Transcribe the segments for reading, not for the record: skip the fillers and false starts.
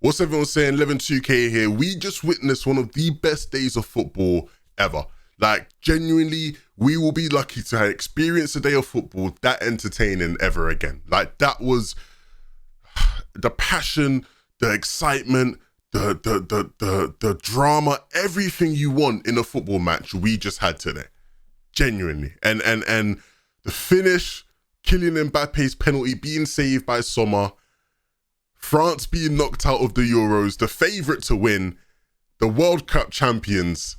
What's everyone saying? 11-2K here. We just witnessed one of the best days of football ever. Like, genuinely, we will be lucky to have experienced a day of football that entertaining ever again. Like, that was the passion, the excitement, the drama, everything you want in a football match we just had today. Genuinely. And the finish, Kylian Mbappe's penalty being saved by Sommer, France being knocked out of the Euros, the favourite to win, the World Cup champions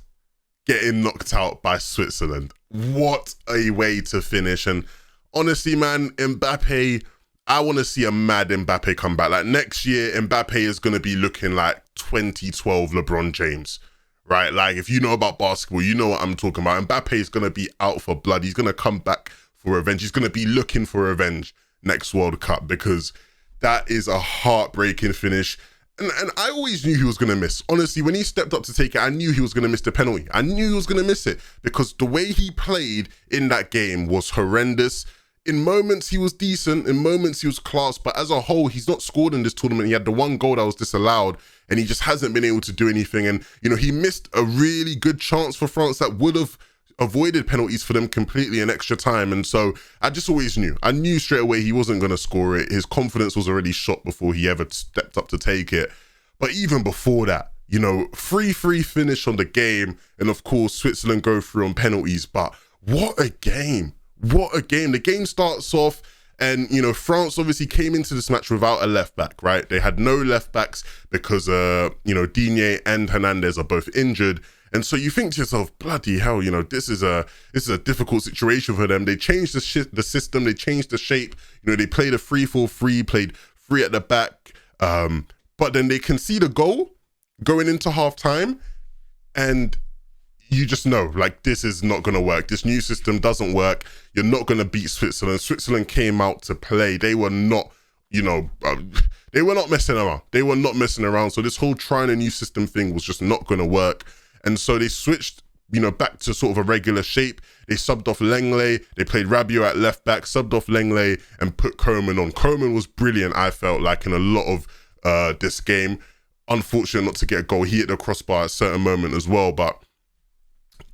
getting knocked out by Switzerland. What a way to finish. And honestly, man, Mbappe, I want to see a mad Mbappe come back. Like, next year, Mbappe is going to be looking like 2012 LeBron James, right? Like, if you know about basketball, you know what I'm talking about. Mbappe is going to be out for blood. He's going to come back for revenge. He's going to be looking for revenge next World Cup, because that is a heartbreaking finish. And I always knew he was going to miss. Honestly, when he stepped up to take it, I knew he was going to miss the penalty. I knew he was going to miss it, because the way he played in that game was horrendous. In moments, he was decent. In moments, he was class. But as a whole, he's not scored in this tournament. He had the one goal that was disallowed, and he just hasn't been able to do anything. And, you know, he missed a really good chance for France that would have avoided penalties for them completely in extra time. And so I just always knew. I knew straight away he wasn't going to score it. His confidence was already shot before he ever stepped up to take it. But even before that, you know, 3-3 finish on the game. And of course, Switzerland go through on penalties. But what a game. What a game. The game starts off and, you know, France obviously came into this match without a left back, right? They had no left backs because, you know, Digne and Hernandez are both injured. And so you think to yourself, bloody hell, you know, this is a difficult situation for them. They changed the system, they changed the shape. You know, they played a 3-4-3, played three at the back. But then they concede a goal going into half time, and you just know, like, this is not going to work. This new system doesn't work. You're not going to beat Switzerland. Switzerland came out to play. They were not, you know, they were not messing around. They were not messing around. So this whole trying a new system thing was just not going to work. And so they switched, you know, back to sort of a regular shape. They subbed off Lenglet. They played Rabiot at left back, subbed off Lenglet and put Coman on. Coman was brilliant, I felt like, in a lot of this game. Unfortunate not to get a goal. He hit the crossbar at a certain moment as well. But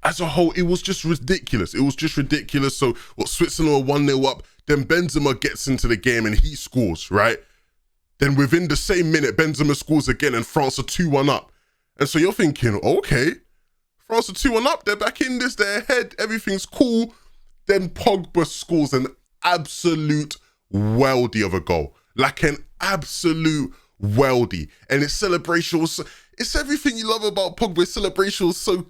as a whole, it was just ridiculous. It was just ridiculous. So what, Switzerland were 1-0 up. Then Benzema gets into the game and he scores, right? Then within the same minute, Benzema scores again and France are 2-1 up. And so you're thinking, okay, France are 2-1 up, they're back in this, they're ahead, everything's cool. Then Pogba scores an absolute weldy of a goal. Like an absolute weldy. And his celebration was, it's everything you love about Pogba. His celebration was so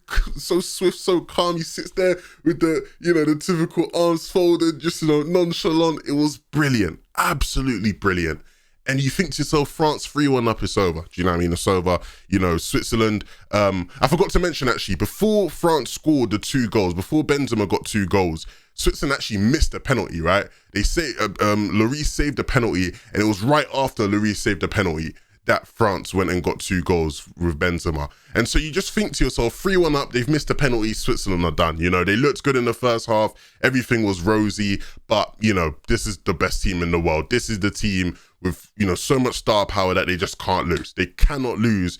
swift, so calm. He sits there with the, you know, the typical arms folded, just, you know, nonchalant. It was brilliant, absolutely brilliant. And you think to yourself, France 3-1 up, it's over. Do you know what I mean? It's over. You know, Switzerland. I forgot to mention, actually, before France scored the 2 goals, before Benzema got 2 goals, Switzerland actually missed a penalty, right? They say Lloris saved the penalty, and it was right after Lloris saved the penalty that France went and got 2 goals with Benzema. And so you just think to yourself, 3-1 up, they've missed a penalty, Switzerland are done. You know, they looked good in the first half, everything was rosy, but, you know, this is the best team in the world. This is the team with, you know, so much star power that they just can't lose. They cannot lose.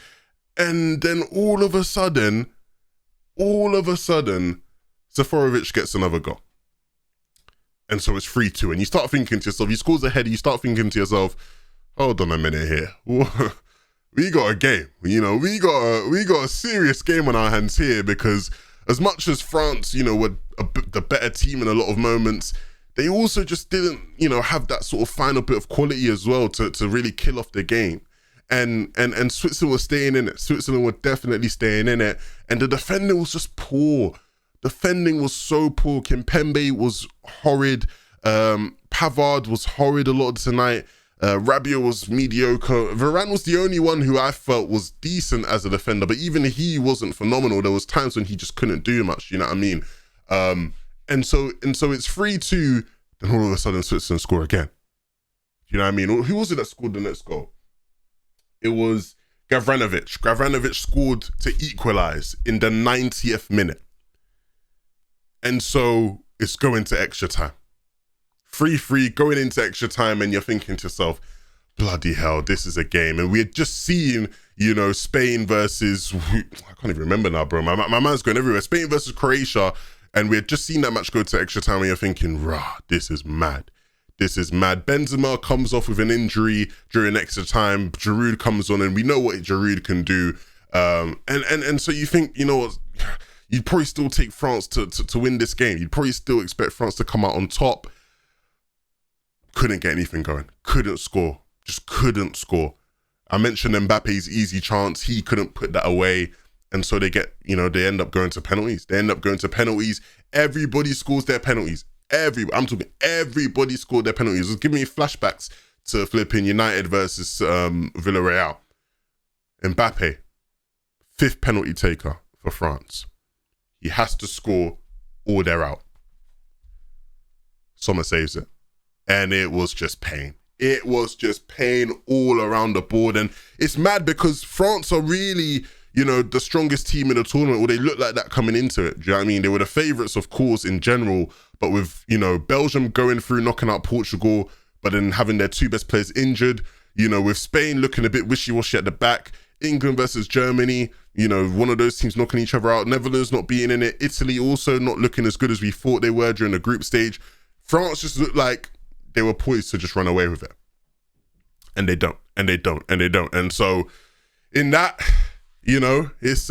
And then all of a sudden, Seferovic gets another goal. And so it's 3-2. And you start thinking to yourself, he scores a header, you start thinking to yourself, hold on a minute here. We got a game. You know, we got a serious game on our hands here, because as much as France, you know, were the better team in a lot of moments, they also just didn't, you know, have that sort of final bit of quality as well to really kill off the game. And Switzerland was staying in it. Switzerland were definitely staying in it. And the defending was just poor. Defending was so poor. Kimpembe was horrid. Pavard was horrid a lot tonight. Rabiot was mediocre. Varane was the only one who I felt was decent as a defender, but even he wasn't phenomenal. There was times when he just couldn't do much, you know what I mean? And so it's 3-2, then all of a sudden Switzerland score again. You know what I mean? Who was it that scored the next goal? It was Gavranovic. Gavranovic scored to equalise in the 90th minute. And so it's going to extra time. 3-3 going into extra time, and you're thinking to yourself, bloody hell, this is a game. And we had just seen, you know, Spain versus, I can't even remember now, bro. My mind's going everywhere. Spain versus Croatia. And we had just seen that match go to extra time and you're thinking, rah, this is mad. This is mad. Benzema comes off with an injury during extra time. Giroud comes on and we know what Giroud can do. And so you think, you know what, you'd probably still take France to win this game. You'd probably still expect France to come out on top. Couldn't get anything going. Couldn't score. Just couldn't score. I mentioned Mbappe's easy chance. He couldn't put that away. And so they get, you know, they end up going to penalties. Everybody scores their penalties. Everybody scored their penalties. It was giving me flashbacks to flipping United versus Villarreal. Mbappe, 5th penalty taker for France. He has to score or they're out. Sommer saves it. And it was just pain. It was just pain all around the board. And it's mad because France are really, you know, the strongest team in the tournament, or they look like that coming into it. Do you know what I mean? They were the favourites, of course, in general. But with, you know, Belgium going through, knocking out Portugal, but then having their 2 best players injured, you know, with Spain looking a bit wishy-washy at the back, England versus Germany, you know, one of those teams knocking each other out, Netherlands not being in it, Italy also not looking as good as we thought they were during the group stage. France just looked like they were poised to just run away with it. And they don't. And so in that, you know, it's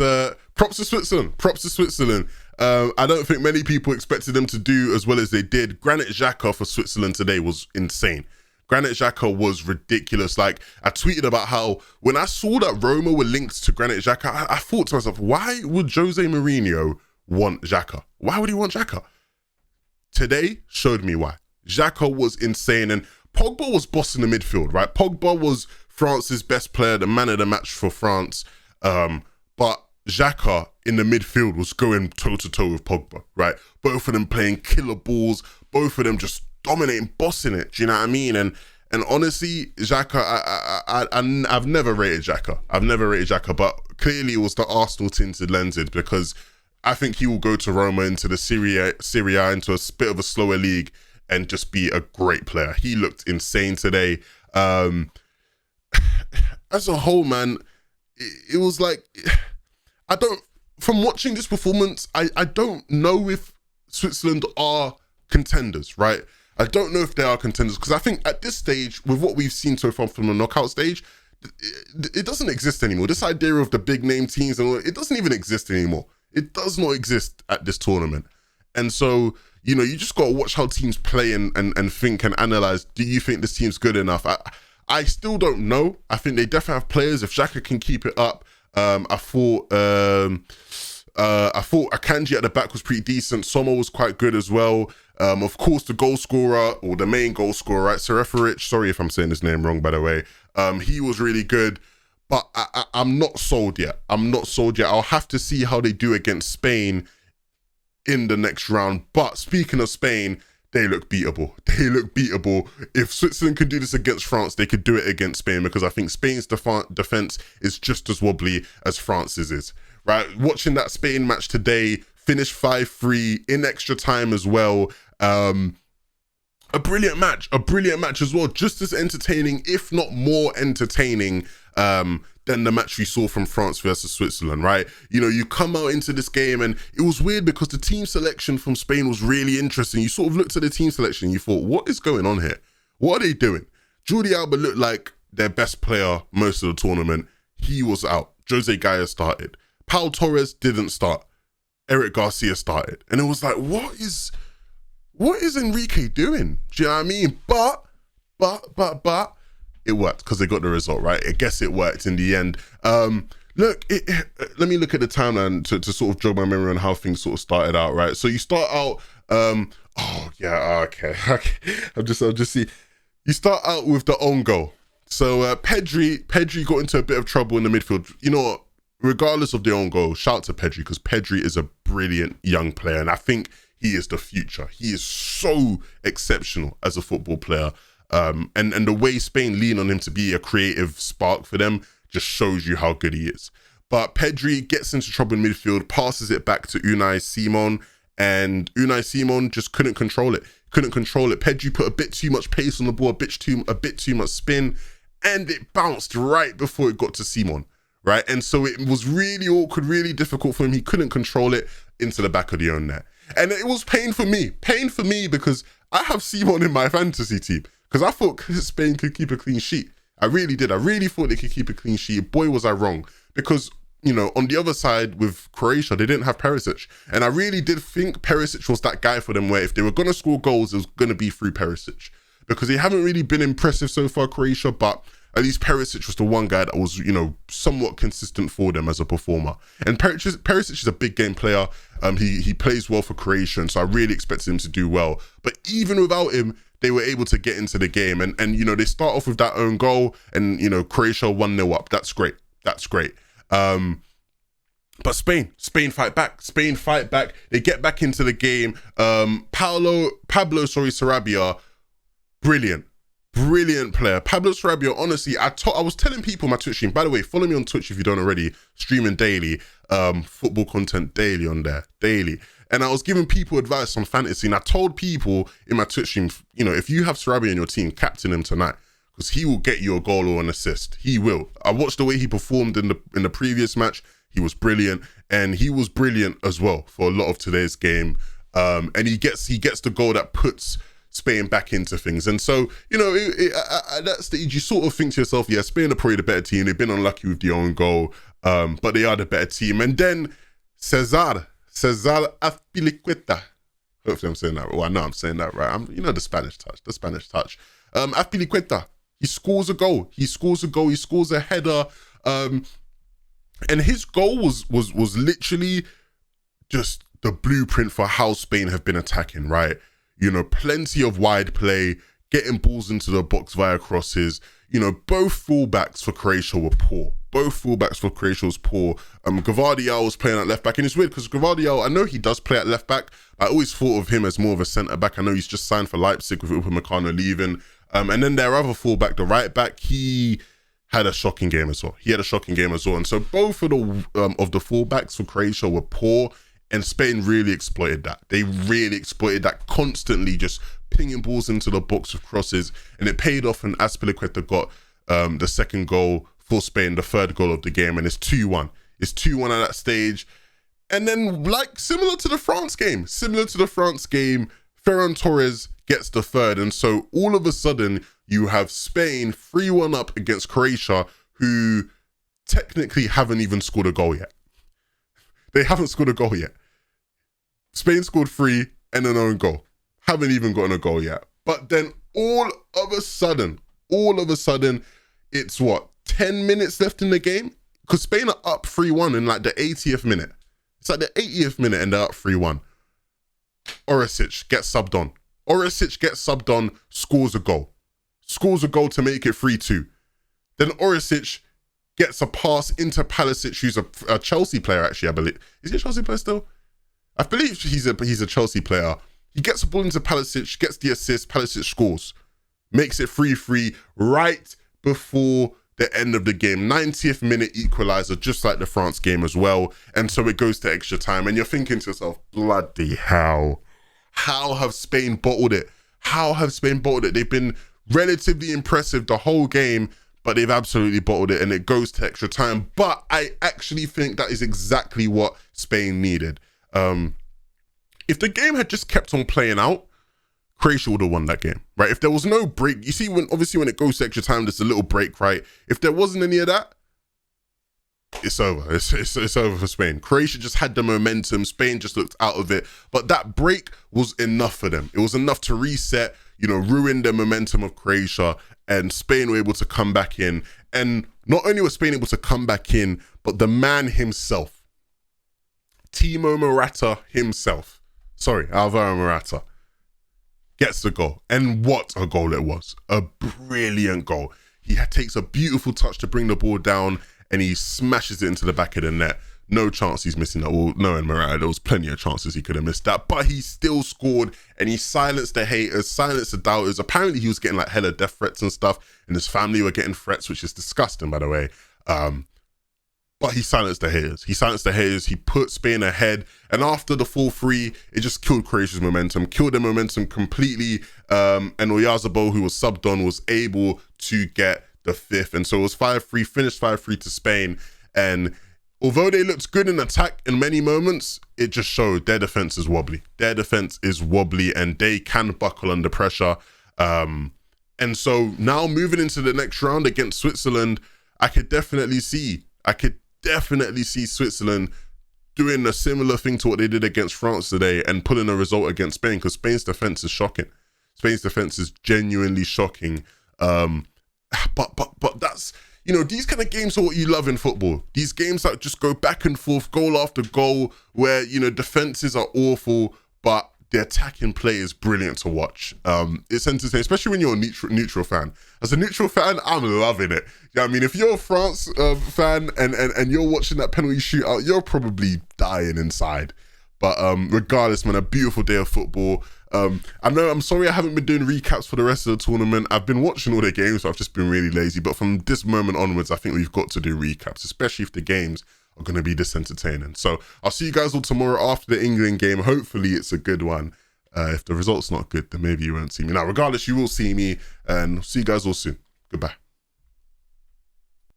props to Switzerland. I don't think many people expected them to do as well as they did. Granit Xhaka for Switzerland today was insane. Granit Xhaka was ridiculous. Like, I tweeted about how when I saw that Roma were linked to Granit Xhaka, I thought to myself, why would Jose Mourinho want Xhaka? Why would he want Xhaka? Today showed me why. Xhaka was insane, and Pogba was bossing the midfield, right? Pogba was France's best player, the man of the match for France. But Xhaka in the midfield was going toe-to-toe with Pogba, right? Both of them playing killer balls, both of them just dominating, bossing it. Do you know what I mean? And honestly, Xhaka, I've never rated Xhaka. But clearly it was the Arsenal tinted lenses, because I think he will go to Roma, into the Serie A, into a bit of a slower league, and just be a great player. He looked insane today. As a whole, man, it was like, from watching this performance, I don't know if Switzerland are contenders, right? I don't know if they are contenders, because I think at this stage, with what we've seen so far from the knockout stage, it doesn't exist anymore. This idea of the big name teams, and all, it doesn't even exist anymore. It does not exist at this tournament. And so, you know, you just got to watch how teams play and think and analyze. Do you think this team's good enough? I still don't know. I think they definitely have players. If Xhaka can keep it up, I thought Akanji at the back was pretty decent. Sommer was quite good as well. Of course, the goal scorer, or the main goal scorer, right? Sereferic, sorry if I'm saying his name wrong, by the way. He was really good. But I'm not sold yet. I'll have to see how they do against Spain in the next round. But speaking of Spain, they look beatable. If Switzerland could do this against France, they could do it against Spain, because I think Spain's defense is just as wobbly as France's is, right? Watching that Spain match today, finish 5-3 in extra time as well. A brilliant match as well. Just as entertaining, if not more entertaining, than the match we saw from France versus Switzerland, right? You know, you come out into this game and it was weird because the team selection from Spain was really interesting. You sort of looked at the team selection and you thought, what is going on here? What are they doing? Jordi Alba looked like their best player most of the tournament. He was out. Jose Gaya started. Pau Torres didn't start. Eric Garcia started. And it was like, what is Enrique doing? Do you know what I mean? But it worked because they got the result, right? I guess it worked in the end. Let me look at the timeline to sort of jog my memory on how things sort of started out, right? So you start out, okay. I'll just see. You start out with the own goal. So Pedri got into a bit of trouble in the midfield. You know what? Regardless of the own goal, shout out to Pedri, because Pedri is a brilliant young player, and I think he is the future. He is so exceptional as a football player. And the way Spain lean on him to be a creative spark for them just shows you how good he is. But Pedri gets into trouble in midfield, passes it back to Unai Simon, and Unai Simon just couldn't control it. Pedri put a bit too much pace on the ball, a bit too much spin, and it bounced right before it got to Simon, right? And so it was really awkward, really difficult for him. He couldn't control it into the back of the own net. And it was pain for me because I have Simon in my fantasy team because I thought Spain could keep a clean sheet. I really did. I really thought they could keep a clean sheet. Boy, was I wrong. Because, you know, on the other side with Croatia, they didn't have Perisic. And I really did think Perisic was that guy for them where if they were going to score goals, it was going to be through Perisic. Because they haven't really been impressive so far, Croatia, but at least Perisic was the one guy that was, you know, somewhat consistent for them as a performer. And Perisic is a big game player. He plays well for Croatia, and so I really expected him to do well. But even without him, they were able to get into the game. And you know, they start off with that own goal, and, you know, Croatia 1-0 up. That's great. That's great. But Spain fight back. Spain fight back. They get back into the game. Pablo Sarabia, brilliant player. Pablo Sarabia, honestly, I was telling people on my Twitch stream, by the way, follow me on Twitch if you don't already, streaming daily, football content daily on there, daily. And I was giving people advice on fantasy, and I told people in my Twitch stream, you know, if you have Sarabia in your team, captain him tonight, because he will get you a goal or an assist. He will. I watched the way he performed in the previous match. He was brilliant, and he was brilliant as well for a lot of today's game. And he gets the goal that puts Spain back into things. And so, you know, at that stage, you sort of think to yourself, yeah, Spain are probably the better team. They've been unlucky with the own goal, but they are the better team. And then Cesar Azpilicueta. Hopefully I'm saying that right. Well, I know I'm saying that right. You know, the Spanish touch. Azpilicueta. He scores a goal. He scores a header. And his goal was literally just the blueprint for how Spain have been attacking, right? You know, plenty of wide play, getting balls into the box via crosses. You know, both fullbacks for Croatia were poor. Gvardiol was playing at left back, and it's weird because Gvardiol, I know he does play at left back. I always thought of him as more of a centre back. I know he's just signed for Leipzig with Upamecano leaving. And then their other fullback, the right back, he had a shocking game as well. And so both of the fullbacks for Croatia were poor, and Spain really exploited that. They really exploited that, constantly just pinging balls into the box with crosses, and it paid off, and Azpilicueta got the second goal for Spain, the third goal of the game, and it's 2-1. It's 2-1 at that stage. And then, like, similar to the France game, Ferran Torres gets the third, and so all of a sudden, you have Spain 3-1 up against Croatia, who technically haven't even scored a goal yet. They haven't scored a goal yet. Spain scored 3 and an own goal. Haven't even gotten a goal yet. But then all of a sudden, it's what, 10 minutes left in the game? Because Spain are up 3-1 in like the 80th minute. It's like the 80th minute and they're up 3-1. Orisic gets subbed on, scores a goal. To make it 3-2. Then Orisic gets a pass into Pulisic, who's a Chelsea player, actually, I believe. Is he a Chelsea player still? I believe he's a Chelsea player. He gets a ball into Pulisic, gets the assist, Pulisic scores. Makes it 3-3 right before the end of the game. 90th minute equalizer, just like the France game as well. And so it goes to extra time. And you're thinking to yourself, bloody hell. How have Spain bottled it? They've been relatively impressive the whole game, but they've absolutely bottled it, and it goes to extra time. But I actually think that is exactly what Spain needed. If the game had just kept on playing out, Croatia would have won that game, right? If there was no break, you see, when it goes to extra time, there's a little break, right? If there wasn't any of that, it's over. It's over for Spain. Croatia just had the momentum. Spain just looked out of it. But that break was enough for them. It was enough to reset, ruin the momentum of Croatia, and Spain were able to come back in. And not only was Spain able to come back in, but the man himself, Alvaro Morata, gets the goal. And what a goal it was. A brilliant goal. He takes a beautiful touch to bring the ball down, and he smashes it into the back of the net. No chance he's missing that. Well, knowing Morata, there was plenty of chances he could have missed that, but he still scored, and he silenced the haters, silenced the doubters. Apparently he was getting like hella death threats and stuff, and his family were getting threats, which is disgusting, by the way. But he silenced the haters. He put Spain ahead, and after the 4-3, it just killed Croatia's momentum, killed their momentum completely. And Oyarzabal, who was subbed on, was able to get the 5th. And so it was 5-3, finished 5-3 to Spain. And although they looked good in attack in many moments, it just showed their defense is wobbly. Their defense is wobbly and they can buckle under pressure. And so now moving into the next round against Switzerland, I could definitely see Switzerland doing a similar thing to what they did against France today and pulling a result against Spain, because Spain's defense is shocking. Spain's defense is genuinely shocking. But that's, you know, these kind of games are what you love in football. These games that just go back and forth, goal after goal, where, you know, defenses are awful, but the attacking play is brilliant to watch. It's entertaining, especially when you're a neutral fan. As a neutral fan, I'm loving it. Yeah, I mean, if you're a France fan and you're watching that penalty shootout, you're probably dying inside. But regardless, man, a beautiful day of football. I'm sorry I haven't been doing recaps for the rest of the tournament. I've been watching all the games, so I've just been really lazy. But from this moment onwards, I think we've got to do recaps, especially if the games are going to be this entertaining. So I'll see you guys all tomorrow after the England game. Hopefully it's a good one. If the result's not good, then maybe you won't see me. Now, regardless, you will see me, and see you guys all soon. Goodbye.